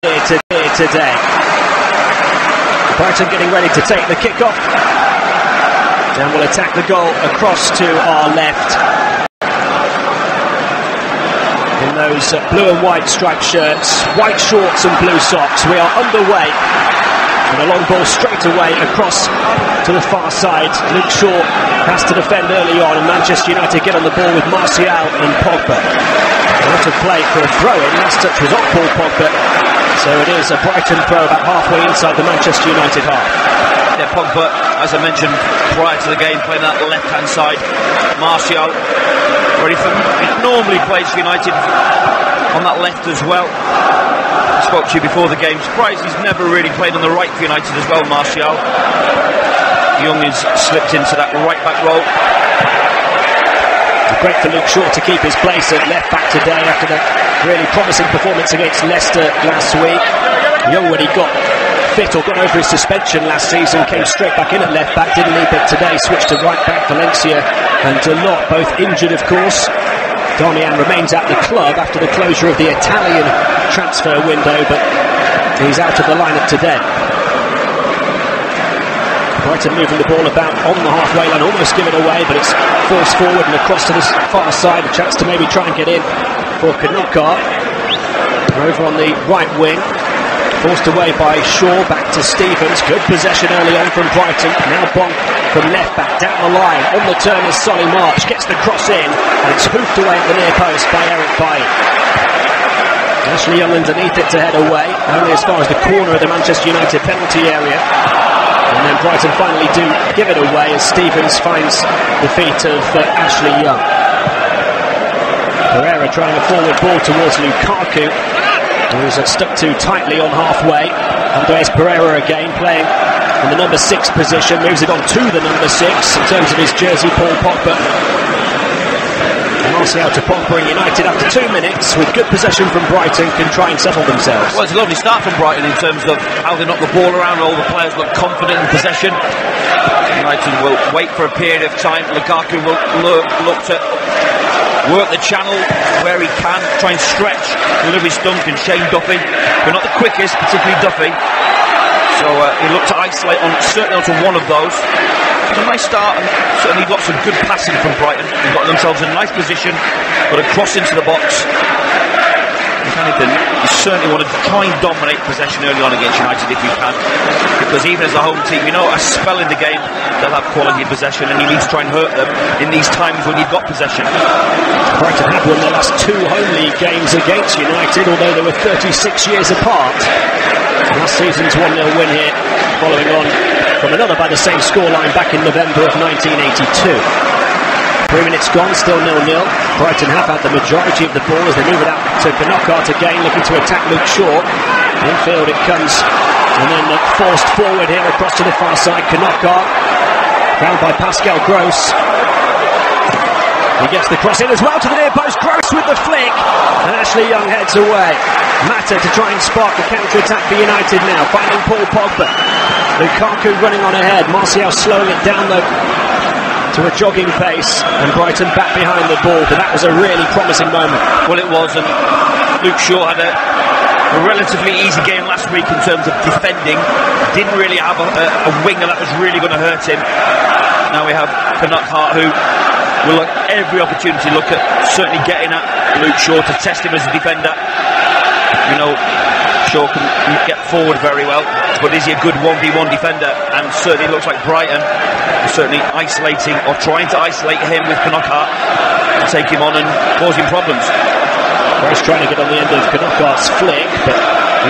here today. Brighton getting ready to take the kick-off. And we'll attack the goal across to our left. In those blue and white striped shirts, white shorts and blue socks, we are underway. And a long ball straight away across to the far side. Luke Shaw has to defend early on, and Manchester United get on the ball with Martial and Pogba. A lot of play for a throw-in. Last touch was off Paul Pogba. So it is a Brighton throw about halfway inside the Manchester United half. Yeah, Pogba, as I mentioned prior to the game, playing that left-hand side. Martial, where he normally plays for United on that left as well. I spoke to you before the game. Surprised he's never really played on the right for United as well, Martial. Young has slipped into that right-back role. Great for Luke Shaw to keep his place at left-back today after the really promising performance against Leicester last week. Young, when he got fit or got over his suspension last season, came straight back in at left-back, didn't he? But today switched to right-back. Valencia and Delort both injured, of course. Darmian remains at the club after the closure of the Italian transfer window, but he's out of the lineup today. Brighton moving the ball about on the halfway line, almost give it away, but it's forced forward and across to the far side. A chance to maybe try and get in for Knockaert. Over on the right wing, forced away by Shaw, back to Stevens. Good possession early on from Brighton. Now Bonk from left back down the line. On the turn is Solly March, gets the cross in, and it's hoofed away at the near post by Eric Bailly. Ashley Young underneath it to head away, only as far as the corner of the Manchester United penalty area. And then Brighton finally do give it away as Stevens finds the feet of Ashley Young. Pereira trying a forward ball towards Lukaku, who's stuck too tightly on halfway. Andres Pereira again playing in the number 6 position, moves it on to the number 6 in terms of his jersey, Paul Pogba. Martial to Pogba, and United after 2 minutes with good possession from Brighton can try and settle themselves. Well, it's a lovely start from Brighton in terms of how they knock the ball around. All the players look confident in possession. United will wait for a period of time. Lukaku will look to work the channel where he can, try and stretch Lewis Dunk and Shane Duffy. They're not the quickest, particularly Duffy. So he looked to isolate certainly onto one of those. It's a nice start, and certainly lots of good passing from Brighton. They've got themselves in a nice position, got a cross into the box. If anything, you certainly want to try and dominate possession early on against United if you can, because even as a home team, you know, a spell in the game, they'll have quality possession, and you need to try and hurt them in these times when you've got possession. Brighton have won their last 2 home league games against United, although they were 36 years apart. Last season's 1-0 win here, following on from another by the same scoreline back in November of 1982. 3 minutes gone, still 0-0. Brighton have had the majority of the ball as they move it out to Knockaert again, looking to attack Luke Shaw. Infield it comes, and then forced forward here across to the far side. Knockaert, found by Pascal Gross. He gets the cross in as well to the near post. Gross with the flick, and Ashley Young heads away. Mata to try and spark the counter-attack for United now, finding Paul Pogba. Lukaku running on ahead. Martial slowing it down though to a jogging pace, and Brighton back behind the ball, but that was a really promising moment. Well, it was, and Luke Shaw had a relatively easy game last week in terms of defending. Didn't really have a winger that was really going to hurt him. Now we have Knockaert, who will look every opportunity, look at certainly getting at Luke Shaw to test him as a defender. You know, Shaw can get forward very well, but is he a good 1v1 defender? And certainly looks like Brighton are certainly isolating or trying to isolate him with Knockaert to take him on and causing problems. Gross trying to get on the end of Knockaert's flick, but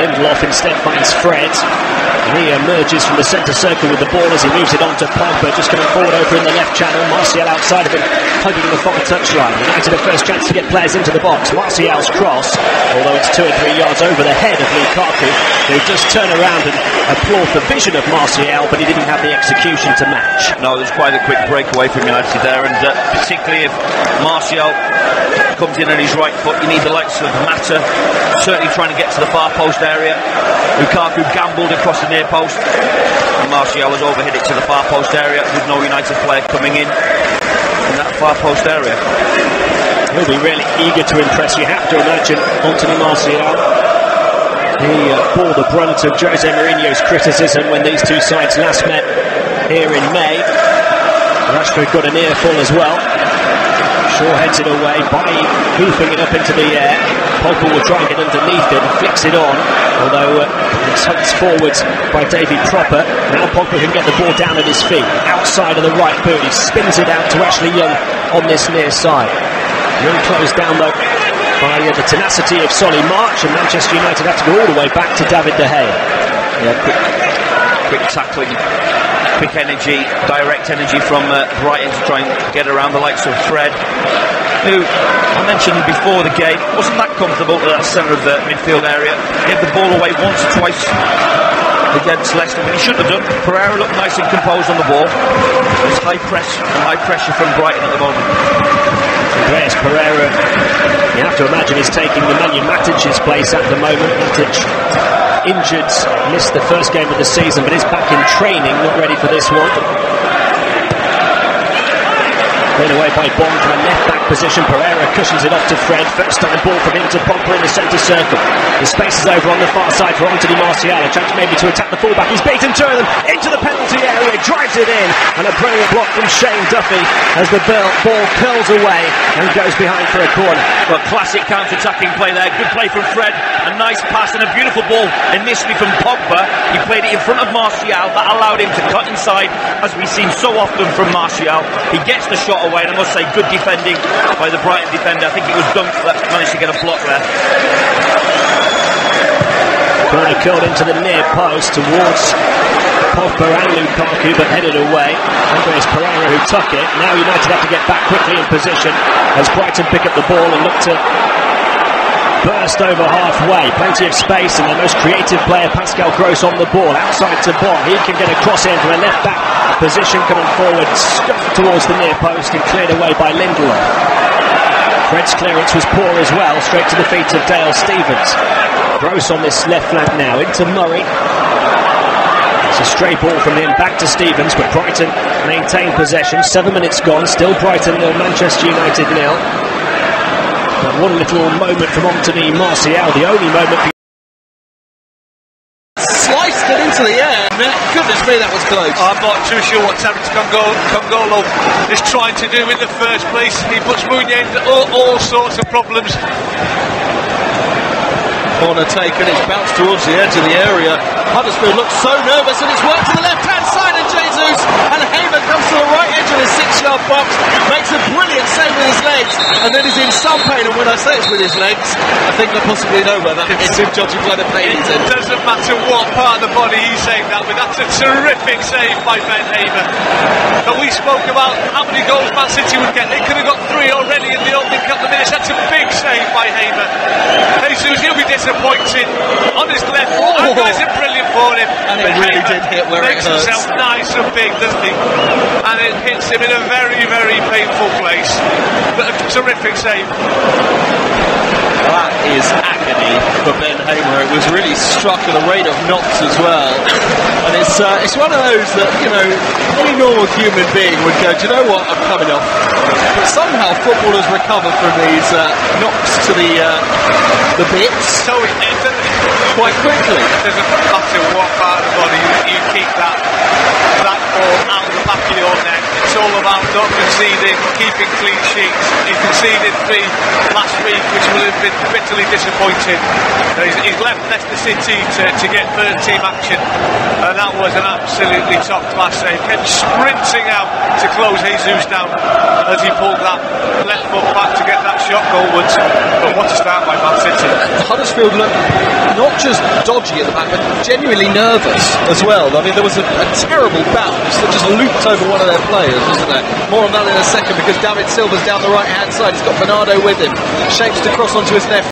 Lindelof instead finds Fred. And he emerges from the centre circle with the ball as he moves it on to Pogba, just coming forward over in the left channel. Martial outside of him, hugging the far touchline. United a first chance to get players into the box. Martial's cross, although it's 2 or 3 yards over the head of Lukaku, who just turn around and applaud the vision of Martial, but he didn't have the execution to match. No, there's quite a quick breakaway from United there, and particularly if Martial comes in on his right foot, you need the likes of Mata certainly trying to get to the far post area. Lukaku gambled across the near post, and Martial has overhit it to the far post area with no United player coming in that far post area. He'll be really eager to impress, you have to imagine, Anthony Martial. He bore the brunt of Jose Mourinho's criticism when these two sides last met here in May. Rashford got an earful as well. Shaw heads it away by hoofing it up into the air. Pogba will try and get underneath it and flicks it on, although it's hugged forwards by David Propper. Now Pogba can get the ball down at his feet, outside of the right boot. He spins it out to Ashley Young on this near side. Young closed down though by the tenacity of Solly March, and Manchester United have to go all the way back to David De Gea. Yeah, quick tackling, quick energy, direct energy from Brighton to try and get around the likes of Fred, who I mentioned before the game wasn't that comfortable at that centre of the midfield area. He had the ball away once or twice against Leicester when he shouldn't have done. Pereira looked nice and composed on the ball. It's high pressure from Brighton at the moment. Andreas Pereira, you have to imagine, is taking Nemanja Matic's place at the moment. Matic injured, missed the first game of the season, but is back in training, not ready for this one. Played away by Bond from a left-back position. Pereira cushions it off to Fred. First time ball from him to Pogba in the centre circle. The space is over on the far side for Anthony Martial. A chance maybe to attack the fullback. He's beaten two of them into the penalty area. Drives it in. And a brilliant block from Shane Duffy as the ball curls away and goes behind for a corner. Well, classic counter-attacking play there. Good play from Fred. A nice pass and a beautiful ball initially from Pogba. He played it in front of Martial. That allowed him to cut inside, as we've seen so often from Martial. He gets the shot away, and I must say, good defending by the Brighton defender. I think it was Dunk that managed to get a block there. Corner curled into the near post towards Pogba and Lukaku, but headed away. Andreas Pereira who took it. Now United have to get back quickly in position as Brighton pick up the ball and look to burst over halfway. Plenty of space, and their most creative player, Pascal Gross, on the ball. Outside to Bon. He can get a cross in from a left back position, coming forward, scuffed towards the near post and cleared away by Lindelof. Fred's clearance was poor as well, straight to the feet of Dale Stephens. Gross on this left flank now, into Murray. It's a stray ball from him back to Stephens, but Brighton maintain possession. 7 minutes gone, still Brighton 0, Manchester United 0. But one little moment from Anthony Martial, the only moment. Sliced it into the air. Goodness me, that was close. I'm not too sure what Terence Congolo is trying to do in the first place. He puts Mounier into all sorts of problems. Corner taken, it's bounced towards the edge of the area. Huddersfield looks so nervous, and it's worked to the left-hand side, and Jesus and Hamer comes to the right edge of the 6-yard box, makes a brilliant save with his legs, and then is in some pain. And when I say it's with his legs, I think I possibly know where that is him judging by the pain he's in. It doesn't matter what part of the body he saved that with. That's a terrific save by Ben Hamer. But we spoke about how many goals Man City would get. They could have got 3 already in the opening couple of minutes. That's a big save by Hamer. Jesus, he'll be disappointed on his left. And that's a brilliant for him. And it really did hit where it hurts. Makes himself nice and big, doesn't he? And it hits him in a very, very painful place. But a terrific save. That is agony for Ben Hamer. It was really struck at a rate of knots as well. And it's one of those that, you know, any normal human being would go, do you know what, I'm coming off. But somehow footballers recover from these knocks to the bits so quite quickly. It doesn't matter what part of the body you keep that ball out of the back of your neck. It's all about not conceding, keeping clean sheets. He conceded 3 last week, which will have been bitterly disappointing. He's left Leicester City to get third team action, and that was an absolutely top class save. Kept sprinting out to close Jesus down as he pulled that left foot back to get that shot goalwards. But what a start by Man City. Huddersfield looked not just dodgy at the back, but genuinely nervous as well. I mean, there was a terrible bounce that just looped over one of their players, wasn't there? More on that in a second, because David Silva's down the right hand side. He's got Bernardo with him. Shapes to cross onto his left.